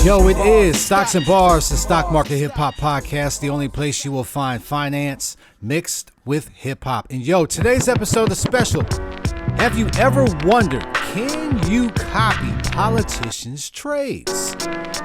Yo, it is Stocks and Bars, the Stock Market Hip Hop Podcast, the only place you will find finance mixed with hip hop. And yo, today's episode is special. Have you ever wondered, can you copy politicians' trades?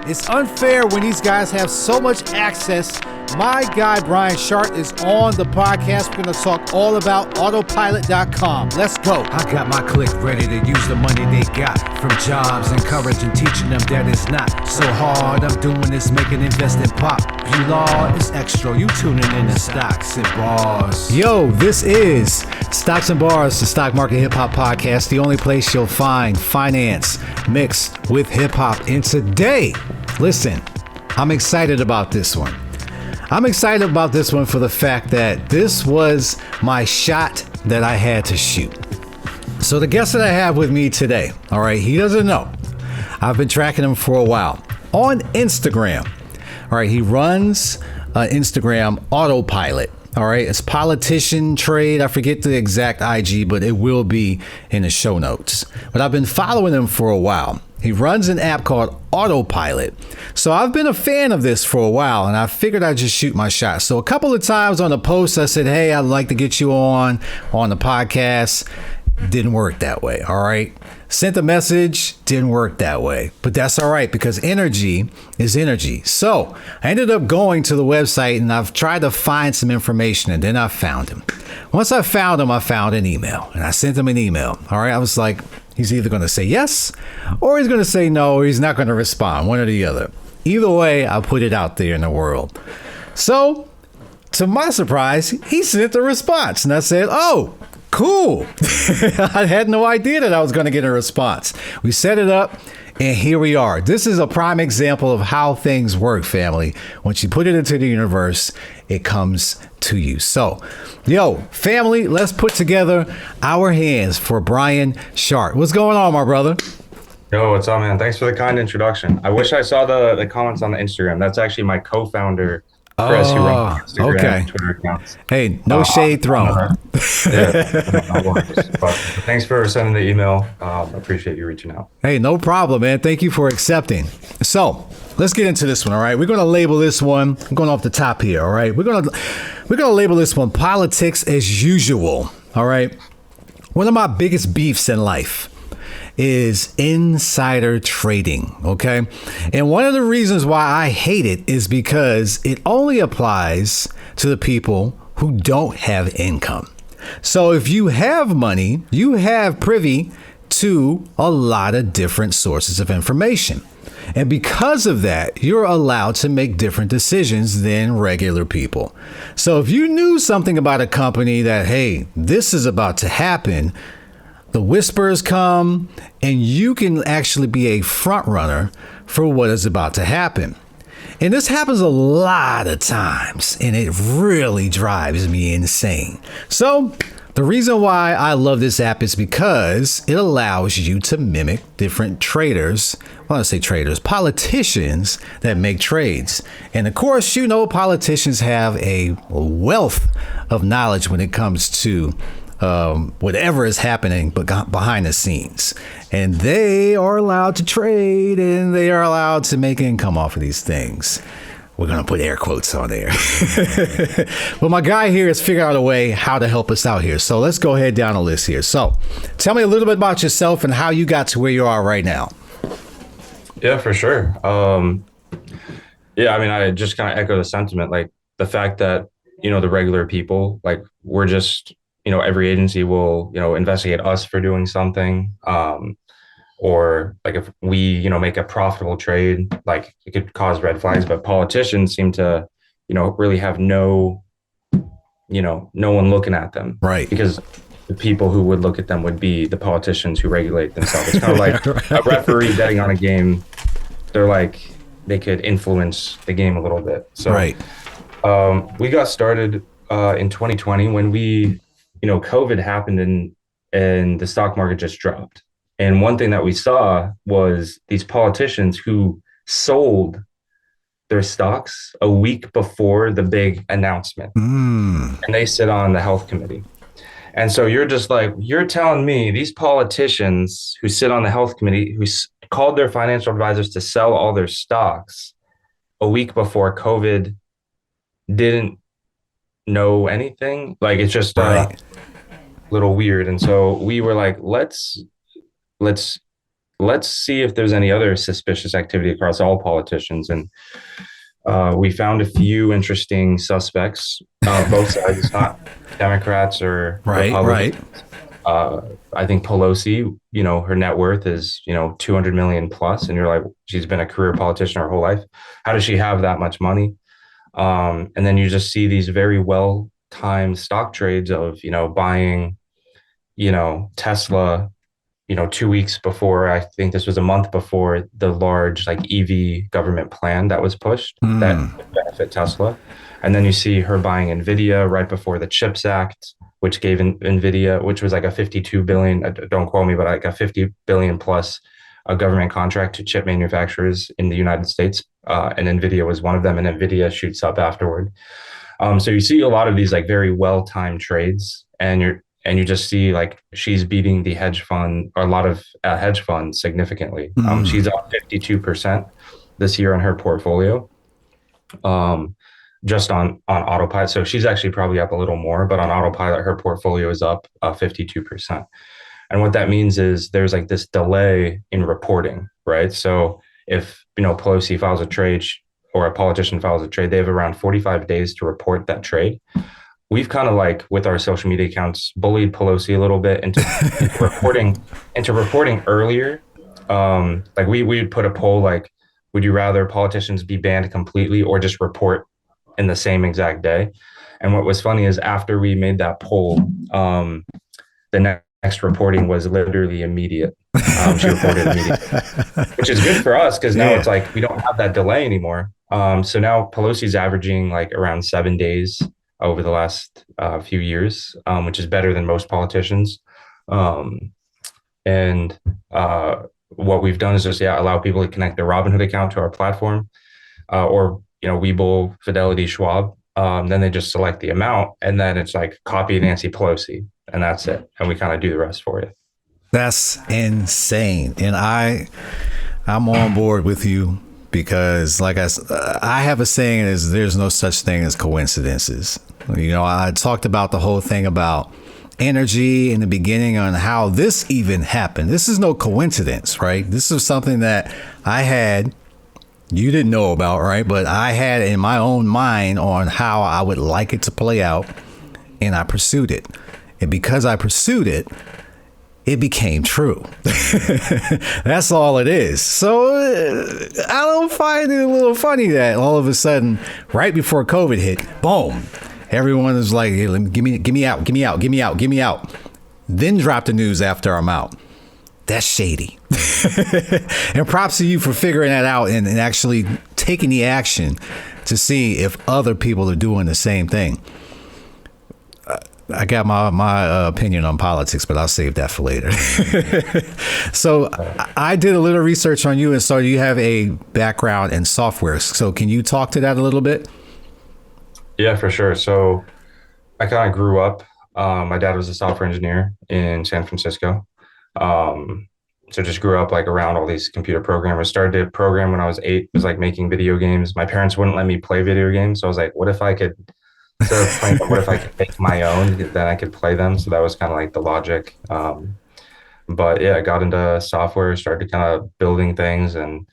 It's unfair when these guys have so much access. My guy, Brian Schardt, is on the podcast. We're going to talk all about Autopilot.com. Let's go. I got my clique ready to use the money they got from jobs, encouraging, teaching them that it's not so hard. I'm doing this, making investing pop. You law is extra. You tuning in to Stocks and Bars. Yo, this is Stocks and Bars, the Stock Market Hip Hop Podcast, the only place you'll find finance mixed with hip hop. And today, listen, I'm excited about this one. I'm excited about this one for the fact that this was my shot that I had to shoot. So the guest that I have with me today, all right, he doesn't know. I've been tracking him for a while on Instagram. All right, he runs Instagram Autopilot. All right, it's politician trade. I forget the exact IG, but it will be in the show notes. But I've been following him for a while. He runs an app called Autopilot. So I've been a fan of this for a while, and I figured I'd just shoot my shot. So a couple of times on the post, I said, hey, I'd like to get you on the podcast. Didn't work that way, all right? Sent a message, didn't work that way. But that's all right, because energy is energy. So I ended up going to the website, and I've tried to find some information, and then I found him. Once I found him, I found an email, and I sent him an email, all right? I was like, he's either going to say yes, or he's going to say no, or he's not going to respond, one or the other. Either way, I put it out there in the world. So, to my surprise, he sent a response, and I said, oh, cool. I had no idea that I was going to get a response. We set it up, and here we are. This is a prime example of how things work, family. Once you put it into the universe, it comes to you. So, yo, family, let's put together our hands for Brian Schardt. What's going on, my brother? Yo, what's up, man? Thanks for the kind introduction. I wish I saw the comments on the Instagram. That's actually my co-founder, Chris, who runs Instagram and Twitter accounts. Hey, no shade thrown. But thanks for sending the email. Appreciate you reaching out. Hey, no problem, man. Thank you for accepting. So let's get into this one, all right? We're going to label this one, I'm going off the top here, all right? We're going to label this one politics as usual, all right? One of my biggest beefs in life is insider trading, okay? And one of the reasons why I hate it is because it only applies to the people who don't have income. So if you have money, you have privy to a lot of different sources of information. And because of that, you're allowed to make different decisions than regular people. So if you knew something about a company that, hey, this is about to happen, the whispers come, and you can actually be a front runner for what is about to happen. And this happens a lot of times, and it really drives me insane. So the reason why I love this app is because it allows you to mimic different traders. Well, I say traders, politicians that make trades. And of course, you know, politicians have a wealth of knowledge when it comes to whatever is happening behind the scenes. And they are allowed to trade, and they are allowed to make income off of these things. We're going to put air quotes on there. But my guy here has figured out a way how to help us out here. So let's go ahead down the list here. So tell me a little bit about yourself and how you got to where you are right now. Yeah, for sure. Yeah, I mean, I just kind of echo the sentiment, like the fact that, you know, the regular people, like we're just, you know, every agency will, you know, investigate us for doing something. Or like if we, you know, make a profitable trade, like it could cause red flags, but politicians seem to, you know, really have no one looking at them. Right. Because the people who would look at them would be the politicians who regulate themselves. It's kind of like a referee betting on a game. They're like, they could influence the game a little bit. So right. We got started in 2020 when COVID happened and the stock market just dropped. And one thing that we saw was these politicians who sold their stocks a week before the big announcement. And they sit on the health committee. And so you're just like, you're telling me these politicians who sit on the health committee, who called their financial advisors to sell all their stocks a week before COVID, didn't know anything. Like it's just a Right. little weird. And so we were like, let's let's see if there's any other suspicious activity across all politicians. And we found a few interesting suspects, both sides. It's not Democrats or Right. Republicans. Right. I think Pelosi, her net worth is, 200 million plus. And you're like, she's been a career politician her whole life. How does she have that much money? And then you just see these very well timed stock trades of, buying, Tesla, 2 weeks before. I think this was a month before the large like EV government plan that was pushed that Mm. would benefit Tesla. And then you see her buying Nvidia right before the CHIPS Act, which gave Nvidia, which was like a 52 billion, don't quote me, but like a 50 billion plus a government contract to chip manufacturers in the United States. And Nvidia was one of them, and Nvidia shoots up afterward. So you see a lot of these like very well-timed trades, and you just see like she's beating the hedge fund, or a lot of hedge funds significantly. Mm. She's up 52% this year on her portfolio, just on autopilot. So she's actually probably up a little more, but on autopilot, her portfolio is up 52%. And what that means is there's like this delay in reporting, right? So if, Pelosi files a trade or a politician files a trade, they have around 45 days to report that trade. We've kind of like with our social media accounts bullied Pelosi a little bit into reporting earlier. Like we would put a poll like, would you rather politicians be banned completely or just report in the same exact day? And what was funny is after we made that poll, the next reporting was literally immediate. She reported immediately, which is good for us because now Yeah. it's like we don't have that delay anymore. So now Pelosi's averaging like around 7 days over the last few years, which is better than most politicians. And what we've done is just allow people to connect their Robinhood account to our platform, or Webull, Fidelity, Schwab. Then they just select the amount, and then it's like copy Nancy Pelosi, and that's it. And we kind of do the rest for you. That's insane. And I'm on board with you because like I have a saying is there's no such thing as coincidences. I talked about the whole thing about energy in the beginning on how this even happened. This is no coincidence, right? This is something that you didn't know about, right? But I had in my own mind on how I would like it to play out, and I pursued it. And because I pursued it, it became true. That's all it is. So I don't find it a little funny that all of a sudden, right before COVID hit, boom, everyone is like, hey, give me out. Then drop the news after I'm out. That's shady. And props to you for figuring that out and actually taking the action to see if other people are doing the same thing. I got my opinion on politics, but I'll save that for later. So I did a little research on you, and so you have a background in software. So can you talk to that a little bit? Yeah, for sure. So I kind of grew up. My dad was a software engineer in San Francisco. So just grew up like around all these computer programmers. Started to program when I was 8. Was like making video games. My parents wouldn't let me play video games, so I was like, what if I could? Instead of playing, what if I could make my own? Then I could play them. So that was kind of like the logic. But yeah, I got into software, started kind of building things, and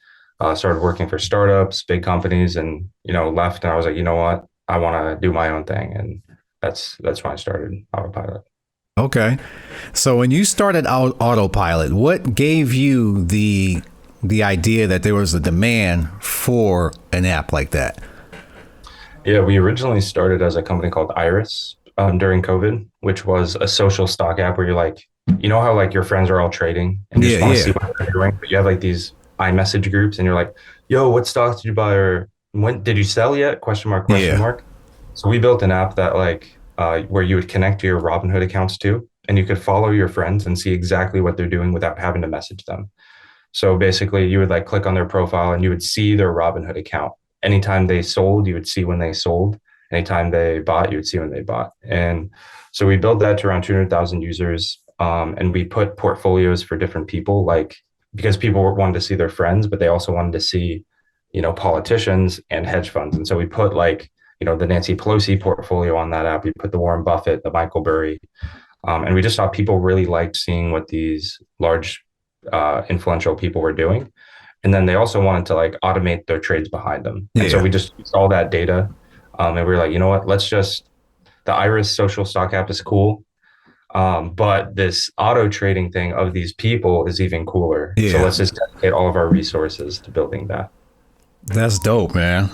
started working for startups, big companies, and left. And I was like, you know what? I want to do my own thing, and that's when I started Autopilot. Okay. So when you started Autopilot, what gave you the idea that there was a demand for an app like that? Yeah, we originally started as a company called Iris during COVID, which was a social stock app where you're like, how like your friends are all trading and you just want to see what they're doing, but you have like these iMessage groups and you're like, yo, what stocks did you buy, or when did you sell yet? Question mark. So we built an app that like where you would connect to your Robinhood accounts too, and you could follow your friends and see exactly what they're doing without having to message them. So basically you would like click on their profile and you would see their Robinhood account. Anytime they sold, you would see when they sold. Anytime they bought, you would see when they bought. And so we built that to around 200,000 users. And we put portfolios for different people, like because people wanted to see their friends, but they also wanted to see, politicians and hedge funds. And so we put like, the Nancy Pelosi portfolio on that app. We put the Warren Buffett, the Michael Burry, and we just saw people really liked seeing what these large, influential people were doing. And then they also wanted to like automate their trades behind them. And so Yeah. we just used all that data. And we were like, you know what, the Iris social stock app is cool. But this auto trading thing of these people is even cooler. So Yeah. let's just dedicate all of our resources to building that. That's dope, man.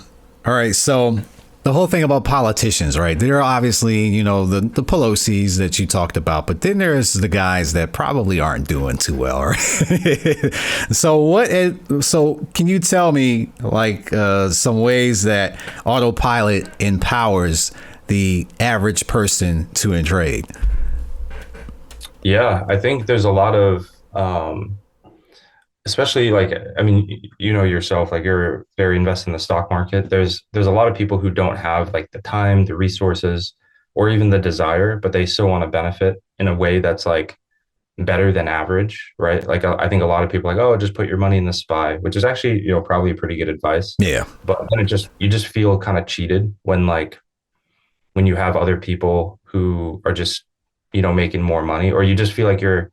All right. So the whole thing about politicians, right? There are obviously, the Pelosi's that you talked about, but then there's the guys that probably aren't doing too well, right? So can you tell me like some ways that Autopilot empowers the average person to trade? Yeah, I think there's a lot of, especially like, I mean, yourself, like you're very invested in the stock market. There's a lot of people who don't have like the time, the resources, or even the desire, but they still want to benefit in a way that's like better than average, right? Like I think a lot of people are like, oh, just put your money in the SPY, which is actually, probably pretty good advice. Yeah. But then you just feel kind of cheated when you have other people who are just, making more money, or you just feel like you're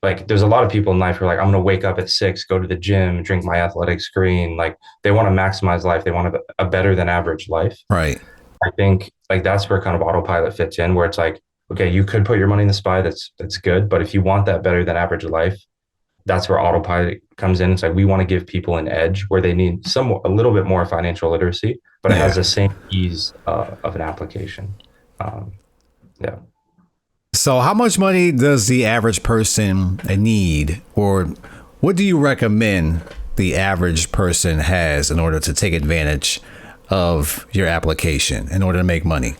like, there's a lot of people in life who are like, I'm going to wake up at 6, go to the gym, drink my athletic green. Like they want to maximize life. They want a better than average life. Right. I think like that's where kind of Autopilot fits in, where it's like, okay, you could put your money in the SPY. That's good. But if you want that better than average life, that's where Autopilot comes in. It's like, we want to give people an edge where they need a little bit more financial literacy, but it has the same ease of an application. Yeah. So how much money does the average person need, or what do you recommend the average person has in order to take advantage of your application in order to make money?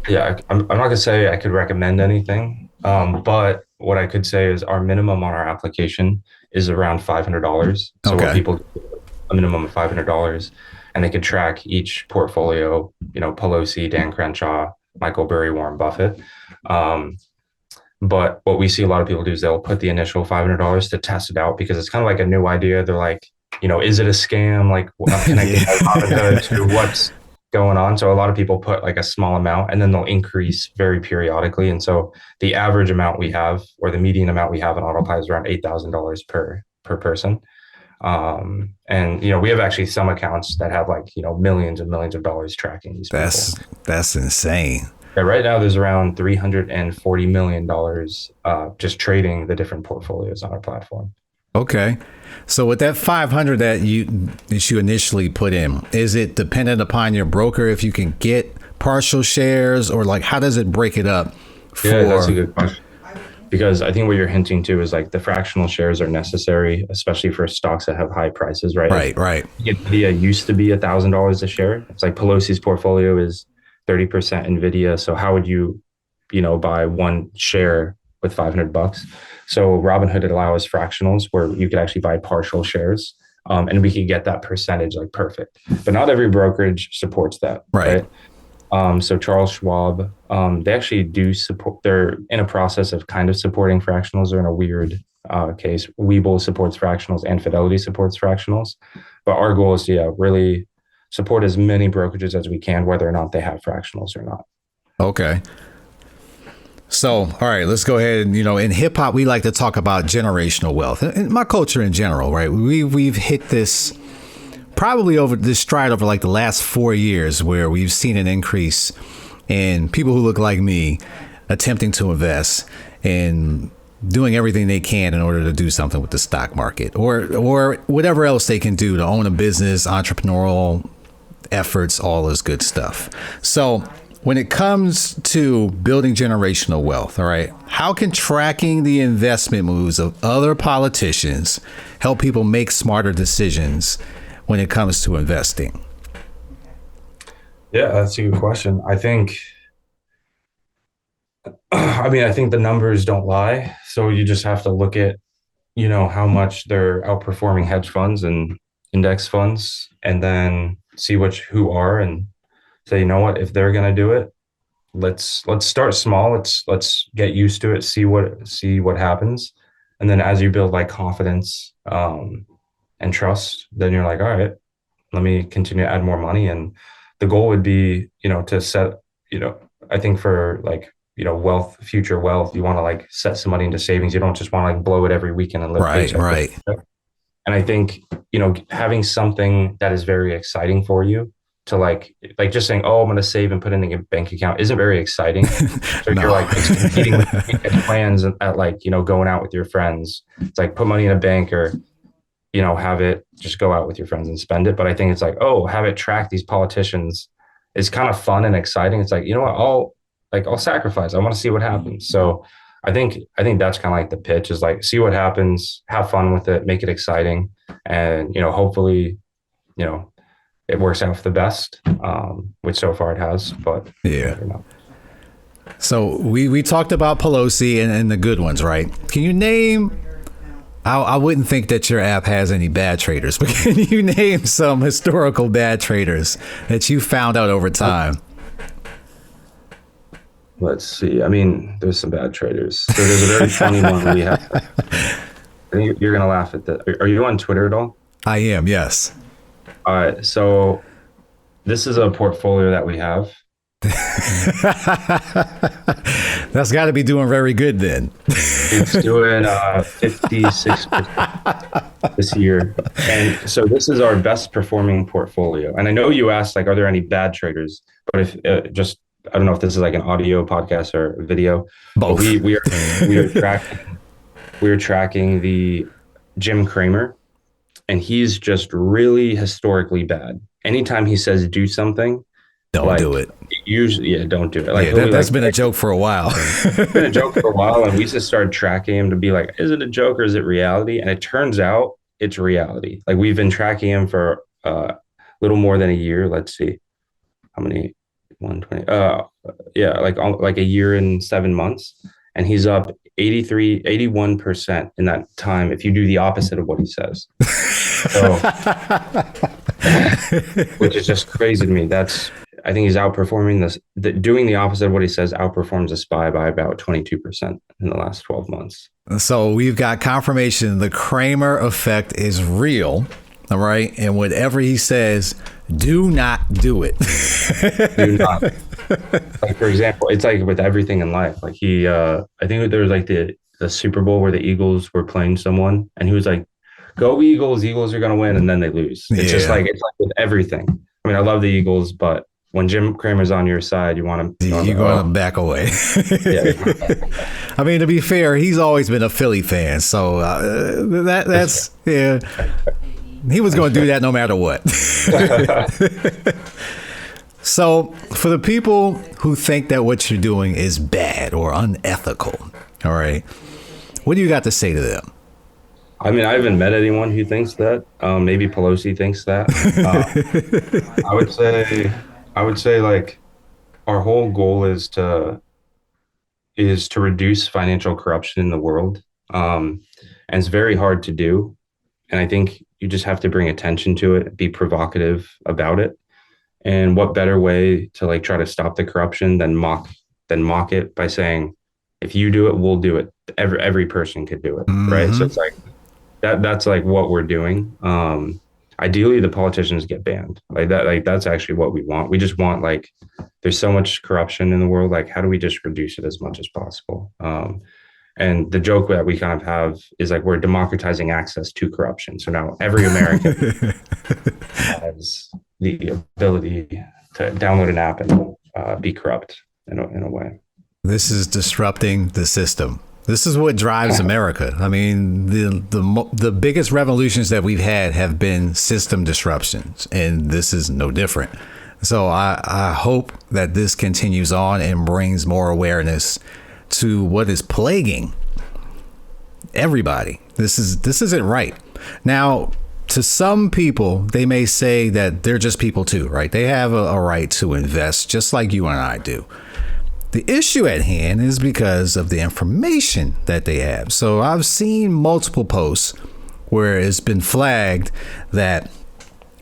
Yeah, I'm not gonna say I could recommend anything, but what I could say is our minimum on our application is around $500. So Okay. what people do, a minimum of $500, and they could track each portfolio. Pelosi, Dan Crenshaw, Michael Burry, Warren Buffett. But what we see a lot of people do is they'll put the initial $500 to test it out because it's kind of like a new idea. They're like, is it a scam? Like, I'm connecting my Robinhood to what's going on. So a lot of people put like a small amount and then they'll increase very periodically. And so the average amount we have, or the median amount we have in Autopilot, is around $8,000 per person. And we have actually some accounts that have like, millions and millions of dollars tracking these people. That's insane. Yeah, right now there's around $340 million just trading the different portfolios on our platform. Okay. So with that 500 that you initially put in, is it dependent upon your broker if you can get partial shares, or like how does it break it up? Yeah, that's a good question. Because I think what you're hinting to is like the fractional shares are necessary, especially for stocks that have high prices, right? Right. Nvidia used to be $1,000 a share. It's like Pelosi's portfolio is 30% Nvidia. So how would you, buy one share with $500? So Robinhood allows fractionals where you could actually buy partial shares, and we could get that percentage like perfect. But not every brokerage supports that, right? So Charles Schwab, they actually do support. They're in a process of kind of supporting fractionals. They're in a weird case. Webull supports fractionals and Fidelity supports fractionals. But our goal is to really support as many brokerages as we can, whether or not they have fractionals or not. Okay. So, all right, let's go ahead and, in hip hop, we like to talk about generational wealth, and my culture in general, right? We've hit this probably over this stride over like the last 4 years, where we've seen an increase in people who look like me attempting to invest and doing everything they can in order to do something with the stock market, or whatever else they can do to own a business, entrepreneurial efforts, all this good stuff. So when it comes to building generational wealth, all right, how can tracking the investment moves of other politicians help people make smarter decisions when it comes to investing? Yeah, that's a good question. I think the numbers don't lie. So you just have to look at, how much they're outperforming hedge funds and index funds, and then see who are, and say, what, if they're going to do it, let's start small. Let's get used to it. See what happens. And then as you build like confidence and trust, then you're like, all right, let me continue to add more money. And the goal would be, to set, I think for like, wealth, future wealth, you want to like set some money into savings. You don't just want to like blow it every weekend and live Right, paycheck to right. paycheck. And I think, having something that is very exciting for you to like just saying, oh, I'm going to save and put in a bank account isn't very exciting. So No. you're like, it's competing with weekend plans at like, going out with your friends. It's like put money in a bank or, have it just go out with your friends and spend it. But I think it's like, oh, have it track these politicians is kind of fun and exciting. It's like, you know what, I'll sacrifice. I want to see what happens. So I think that's kind of like the pitch is like, see what happens, have fun with it, make it exciting. And, hopefully, it works out for the best, which so far it has, but Yeah. never know. So we talked about Pelosi and the good ones, right? Can you name, I wouldn't think that your app has any bad traders, but can you name some historical bad traders that you found out over time? Let's see. I mean, there's some bad traders. So there's a very funny one we have. I think you're going to laugh at that. Are you on Twitter at all? I am, yes. All right. So this is a portfolio that we have. That's got to be doing very good then. It's doing 56% this year. And so this is our best performing portfolio. And I know you asked, like, are there any bad traders? But if I don't know if this is like an audio podcast or a video. Both. But we are tracking the Jim Cramer, and he's just really historically bad. Anytime he says do something, Don't do it. Usually, yeah, don't do it. Like That's been a joke for a while. It's been a joke for a while, and we just started tracking him to be like, is it a joke or is it reality? And it turns out it's reality. Like we've been tracking him for a little more than a year. Let's see, how many? 120. Yeah, like a year and 7 months, and he's up 81% in that time. If you do the opposite of what he says, so, which is just crazy to me. I think he's outperforming this. Doing the opposite of what he says outperforms a SPY by about 22% in the last 12 months. So we've got confirmation the Kramer effect is real. All right. And whatever he says, do not do it. Do not. Like, for example, it's like with everything in life. Like I think there was like the Super Bowl where the Eagles were playing someone and he was like, go Eagles, Eagles are going to win. And then they lose. It's just like, it's like with everything. I mean, I love the Eagles, but when Jim Cramer's on your side, you want to back away. Yeah. I mean, to be fair, he's always been a Philly fan. So that's, yeah. He was going to do that no matter what. So for the people who think that what you're doing is bad or unethical, all right, what do you got to say to them? I mean, I haven't met anyone who thinks that. Maybe Pelosi thinks that. I would say like our whole goal is to reduce financial corruption in the world. And it's very hard to do. And I think you just have to bring attention to it, be provocative about it. And what better way to like try to stop the corruption than mock it by saying, if you do it, we'll do it. Every person could do it. Mm-hmm. Right. So it's like that's like what we're doing. Ideally the politicians get banned like that. Like that's actually what we want. We just want like, there's so much corruption in the world. Like, how do we just reduce it as much as possible? And the joke that we kind of have is like we're democratizing access to corruption. So now every American has the ability to download an app and be corrupt in a way. This is disrupting the system. This is what drives America. I mean, the biggest revolutions that we've had have been system disruptions, and this is no different. So I hope that this continues on and brings more awareness to what is plaguing everybody. This isn't right. Now, to some people, they may say that they're just people too, right? They have a right to invest just like you and I do. The issue at hand is because of the information that they have. So I've seen multiple posts where it's been flagged that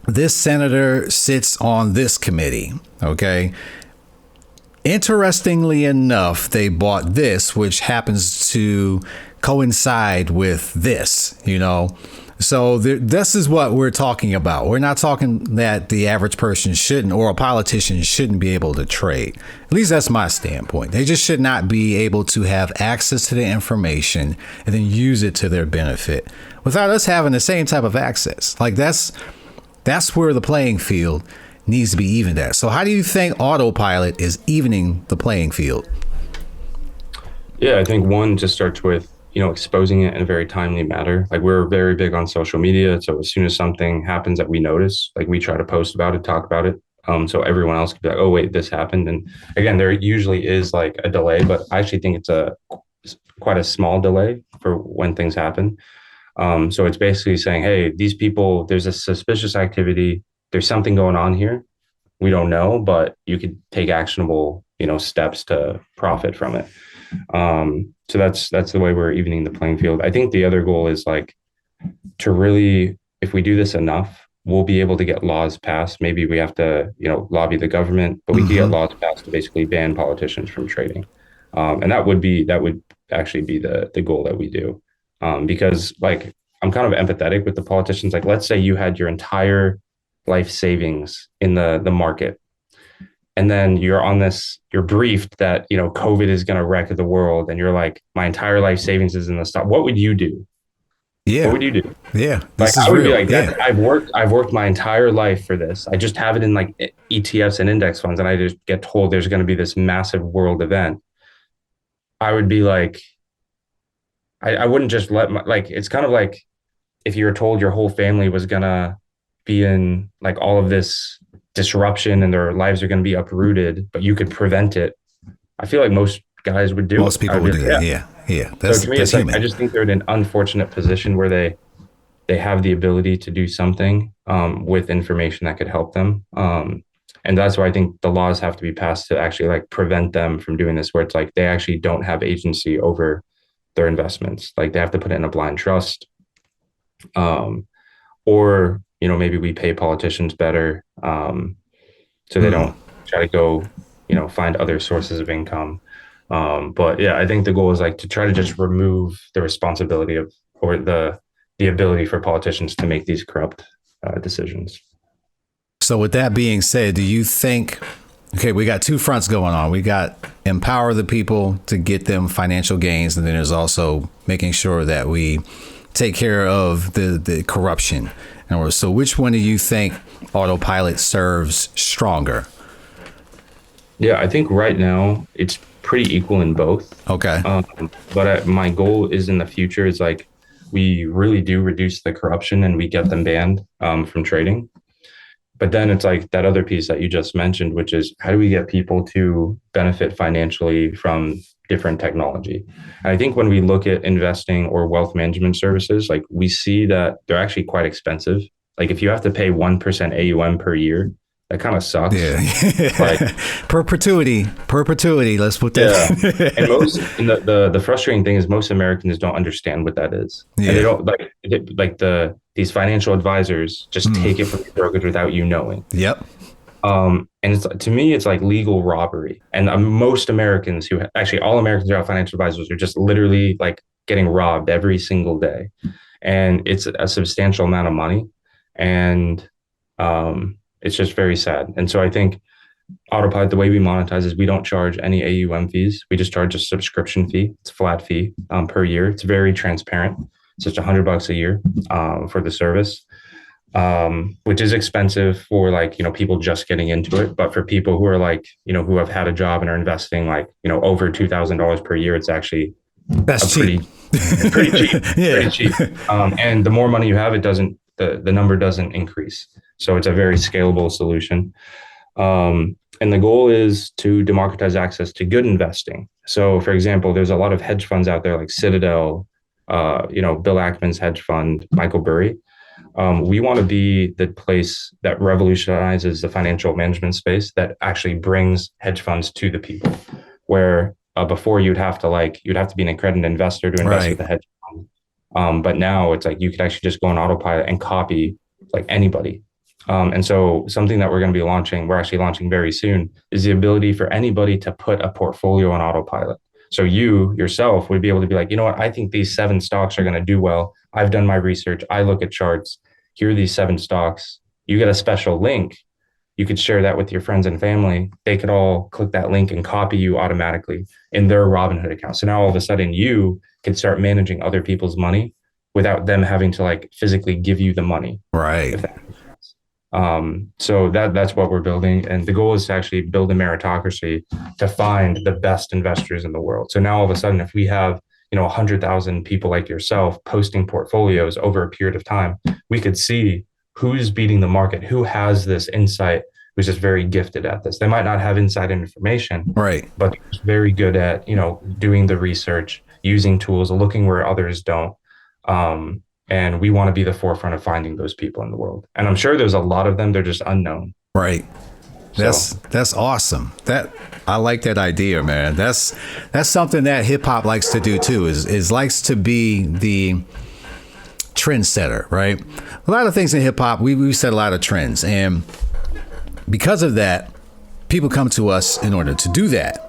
this senator sits on this committee, okay? Interestingly enough, they bought this, which happens to coincide with this, you know? So this is what we're talking about. We're not talking that the average person shouldn't, or a politician shouldn't be able to trade. At least that's my standpoint. They just should not be able to have access to the information and then use it to their benefit without us having the same type of access. Like that's where the playing field needs to be evened at. So how do you think Autopilot is evening the playing field? Yeah, I think one just starts with, exposing it in a very timely manner. Like we're very big on social media. So as soon as something happens that we notice, like we try to post about it, talk about it. So everyone else can be like, oh, wait, this happened. And again, there usually is like a delay, but I actually think it's quite a small delay for when things happen. So it's basically saying, hey, these people, there's a suspicious activity. There's something going on here. We don't know, but you could take actionable, steps to profit from it. So that's the way we're evening the playing field. I think the other goal is like to really, if we do this enough, we'll be able to get laws passed. Maybe we have to, lobby the government, but we can get laws passed to basically ban politicians from trading. And that would actually be the goal that we do. Because like, I'm kind of empathetic with the politicians. Like, let's say you had your entire life savings in the market. And then you're briefed that, COVID is going to wreck the world. And you're like, my entire life savings is in the stock. What would you do? Yeah. What would you do? Yeah. Like, I would be like, I've worked my entire life for this. I just have it in like ETFs and index funds. And I just get told there's going to be this massive world event. I would be like, I wouldn't just it's kind of like if you were told your whole family was going to be in like all of this disruption and their lives are going to be uprooted, but you could prevent it. I feel like most guys would do. Most people would do that. Yeah. That's, so to me, it's like, I just think they're in an unfortunate position where they have the ability to do something with information that could help them. And that's why I think the laws have to be passed to actually like prevent them from doing this, where it's like they actually don't have agency over their investments. Like they have to put it in a blind trust. Or maybe we pay politicians better so they don't try to go, find other sources of income. But yeah, I think the goal is like to try to just remove the responsibility or the ability for politicians to make these corrupt decisions. So with that being said, do you think, okay, we got two fronts going on. We got empower the people to get them financial gains. And then there's also making sure that we take care of the corruption. And so which one do you think Autopilot serves stronger? Yeah, I think right now it's pretty equal in both. Okay. But my goal is in the future is like we really do reduce the corruption and we get them banned from trading. But then it's like that other piece that you just mentioned, which is how do we get people to benefit financially from different technology? And I think when we look at investing or wealth management services, like we see that they're actually quite expensive. Like if you have to pay 1% AUM per year, that kind of sucks. Yeah. Like, perpetuity. Let's put that. Yeah. And the frustrating thing is most Americans don't understand what that is. Yeah. And they don't these financial advisors just take it from the brokerage without you knowing. Yep. And to me, it's like legal robbery. And most Americans all Americans who have financial advisors are just literally like getting robbed every single day. And it's a substantial amount of money. And it's just very sad. And so I think Autopilot, the way we monetize is we don't charge any AUM fees. We just charge a subscription fee. It's a flat fee per year. It's very transparent. It's just $100 a year for the service, which is expensive for people just getting into it. But for people who are who have had a job and are investing over $2,000 per year, it's actually pretty cheap. Yeah. Pretty cheap. And the more money you have, the number doesn't increase. So it's a very scalable solution. And the goal is to democratize access to good investing. So for example, there's a lot of hedge funds out there like Citadel, Bill Ackman's hedge fund, Michael Burry. We want to be the place that revolutionizes the financial management space that actually brings hedge funds to the people, where before you'd have to be an accredited investor to invest with the hedge fund. But now it's like you could actually just go on Autopilot and copy like anybody. And so something that we're actually launching very soon, is the ability for anybody to put a portfolio on Autopilot. So you yourself would be able to be like, you know what, I think these 7 stocks are going to do well. I've done my research. I look at charts. Here are these 7 stocks. You get a special link. You could share that with your friends and family. They could all click that link and copy you automatically in their Robinhood account. So now all of a sudden you can start managing other people's money without them having to like physically give you the money. Right. So that's what we're building. And the goal is to actually build a meritocracy to find the best investors in the world. So now all of a sudden, if we have, 100,000 people like yourself posting portfolios over a period of time, we could see who's beating the market, who has this insight, who's just very gifted at this. They might not have inside information, Right. but they're very good at, doing the research, using tools, looking where others don't. And we want to be the forefront of finding those people in the world. And I'm sure there's a lot of them. They're just unknown. Right. That's awesome. That I like that idea, man. That's something that hip hop likes to do too, is likes to be the trendsetter, right? A lot of things in hip hop, we set a lot of trends. And because of that, people come to us in order to do that.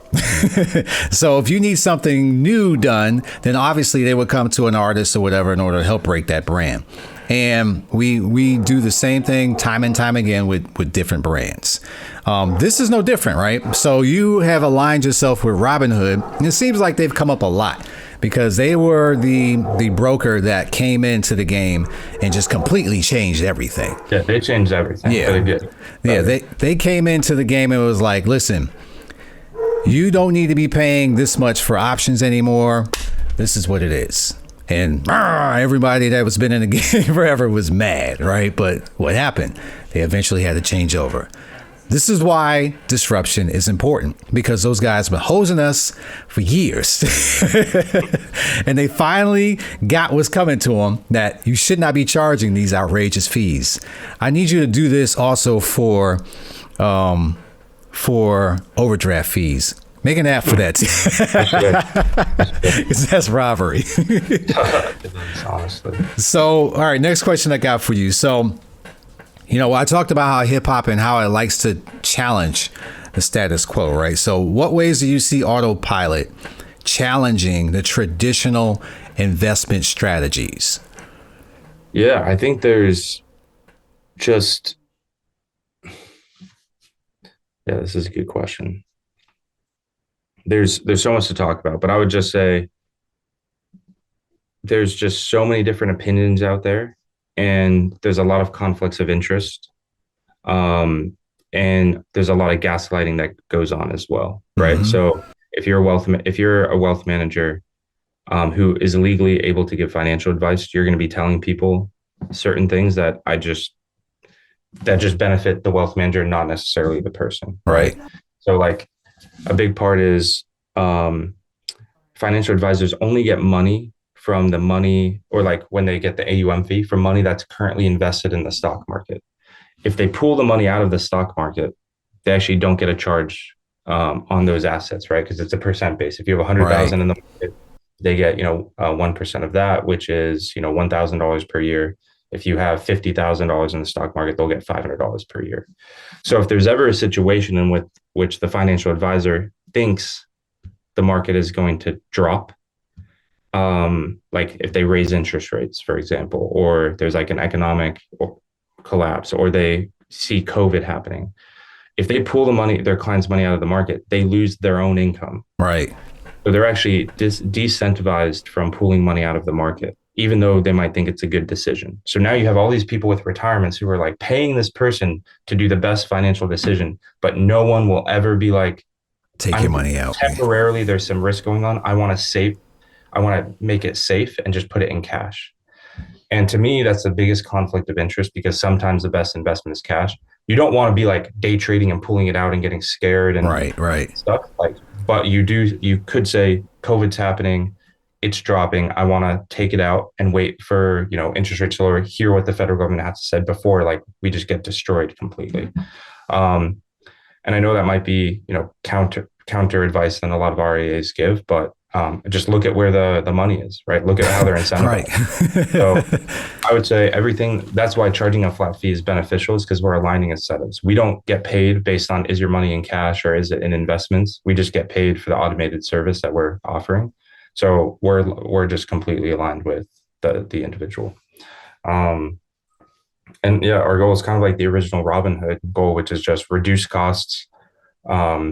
So if you need something new done, then obviously they would come to an artist or whatever in order to help break that brand. And we do the same thing time and time again with different brands. This is no different, right? So you have aligned yourself with Robinhood. And it seems like they've come up a lot because they were the broker that came into the game and just completely changed everything. Yeah, they changed everything. Yeah, they came into the game and was like, listen, you don't need to be paying this much for options anymore. This is what it is. And everybody that was been in the game forever was mad, right? But what happened? They eventually had to change over. This is why disruption is important, because those guys have been hosing us for years. And they finally got what's coming to them, that you should not be charging these outrageous fees. I need you to do this also for overdraft fees. Make an app for that. Because that's robbery. Honestly. So, all right, next question I got for you. So, I talked about how hip hop and how it likes to challenge the status quo, right? So what ways do you see Autopilot challenging the traditional investment strategies? Yeah, I think there's just, this is a good question. There's so much to talk about, but I would just say there's just so many different opinions out there, and there's a lot of conflicts of interest. And there's a lot of gaslighting that goes on as well, right? Mm-hmm. So if you're a wealth manager who is legally able to give financial advice, you're going to be telling people certain things that just benefit the wealth manager, not necessarily the person, right? So like a big part is financial advisors only get money from the money, or like when they get the AUM fee, from money that's currently invested in the stock market. If they pull the money out of the stock market, they actually don't get a charge on those assets, right? Because it's a percent base. If you have 100,000 in the market, they get 1% of that, which is $1,000 per year. If you have $50,000 in the stock market, they'll get $500 per year. So if there's ever a situation in which the financial advisor thinks the market is going to drop, like if they raise interest rates, for example, or there's like an economic collapse, or they see COVID happening, if they pull their clients' money out of the market, they lose their own income. Right. So they're actually decentivized from pulling money out of the market, even though they might think it's a good decision. So now you have all these people with retirements who are like paying this person to do the best financial decision, but no one will ever be like, take your money out. Temporarily, there's some risk going on. I want to make it safe and just put it in cash. And to me, that's the biggest conflict of interest, because sometimes the best investment is cash. You don't want to be like day trading and pulling it out and getting scared and right stuff. But you could say COVID's happening, it's dropping. I want to take it out and wait for, interest rates to lower, hear what the federal government has to say before we just get destroyed completely. And I know that might be, counter advice than a lot of RIAs give, but Just look at where the money is, right? Look at how they're incentivized. Right. So I would say everything, that's why charging a flat fee is beneficial, is because we're aligning incentives. We don't get paid based on, is your money in cash or is it in investments? We just get paid for the automated service that we're offering. So we're just completely aligned with the individual. And yeah, our goal is kind of like the original Robinhood goal, which is just reduce costs,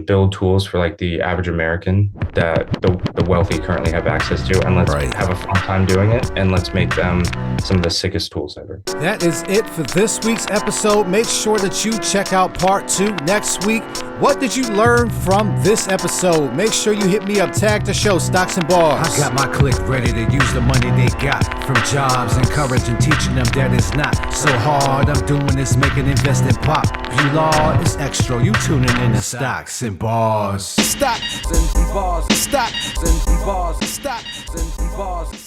build tools for like the average American that the wealthy currently have access to, and let's have a fun time doing it, and let's make them some of the sickest tools ever. That is it for this week's episode. Make sure that you check out part 2 next week. What did you learn from this episode? Make sure you hit me up, tag the show, Stocks and Bars. I got my clique ready to use the money they got from jobs and courage and teaching them that it's not so hard. I'm doing this, making investing pop. You law is extra. You tuning in to Stocks and Bars. Stocks and Bars. Stocks and Bars. Stocks and Bars.